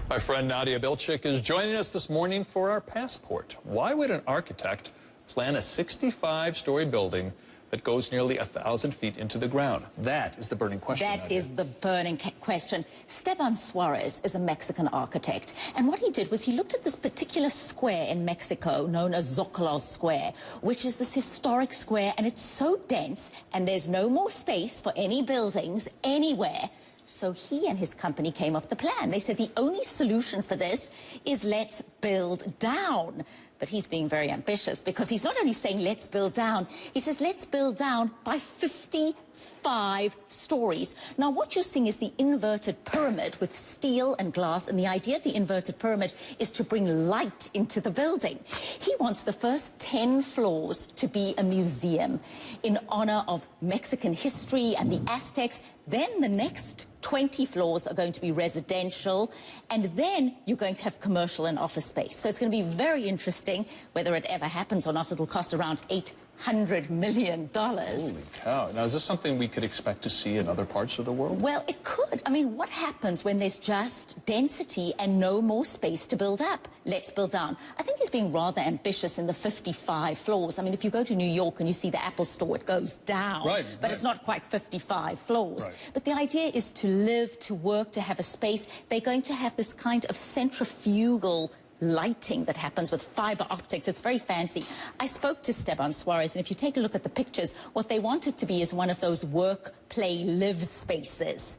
My friend Nadia Bilchik is joining us this morning for our passport. Why would an architect plan a 65-story building that goes nearly 1,000 feet into the ground? That is the burning question. That is the burning question. Esteban Suarez is a Mexican architect, and what he did was he looked at this particular square in Mexico known as Zocalo Square, which is this historic square, and it's so dense, and there's no more space for any buildings anywhere. So he and his company came up with the plan. They said the only solution for this is let's build down. But he's being very ambitious because he's not only saying let's build down, he says let's build down by 55 stories. Now what you're seeing is the inverted pyramid with steel and glass, and the idea of the inverted pyramid is to bring light into the building. He wants the first 10 floors to be a museum in honor of Mexican history and the Aztecs. Then the next 20 floors are going to be residential, and then you're going to have commercial and office space. So it's going to be very interesting. Whether it ever happens or not, it'll cost around $800 million. Holy cow. Now, is this something we could expect to see in other parts of the world? Well, it could. I mean, what happens when there's just density and no more space to build up? Let's build down. I think he's being rather ambitious in the 55 floors. I mean, if you go to New York and you see the Apple Store, it goes down. Right, but it's not quite 55 floors. Right. But the idea is to live, to work, to have a space. They're going to have this kind of centrifugal lighting that happens with fiber optics. It's very fancy. I spoke to Esteban Suarez, and if you take a look at the pictures, what they want it to be is one of those work, play, live spaces.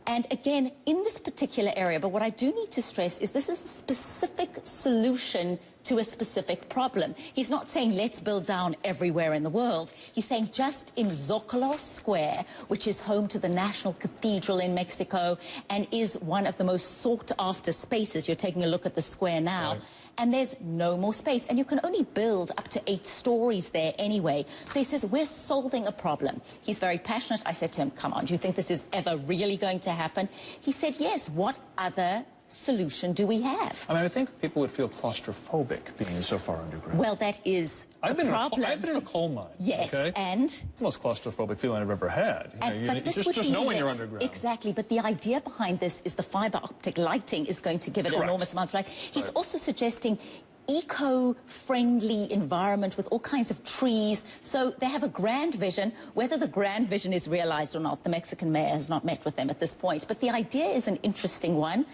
And again, in this particular area, but what I do need to stress is this is a specific solution to a specific problem. He's not saying let's build down everywhere in the world. He's saying just in Zocalo Square, which is home to the National Cathedral in Mexico and is one of the most sought-after spaces. You're taking a look at the square now. Right. And there's no more space, and you can only build up to 8 stories there anyway. So he says, we're solving a problem. He's very passionate. I said to him, come on, do you think this is ever really going to happen? He said, yes, what other solution do we have? I mean, I think people would feel claustrophobic being so far underground. Well, that is a problem. I've been in a coal mine. Yes, okay? and? It's the most claustrophobic feeling I've ever had. But this would just be knowing you're lit. underground. Exactly, but the idea behind this is the fiber optic lighting is going to give it Correct. enormous amounts of light. He's Right. also suggesting eco-friendly environment with all kinds of trees. So they have a grand vision. Whether the grand vision is realized or not, the Mexican mayor has not met with them at this point. But the idea is an interesting one.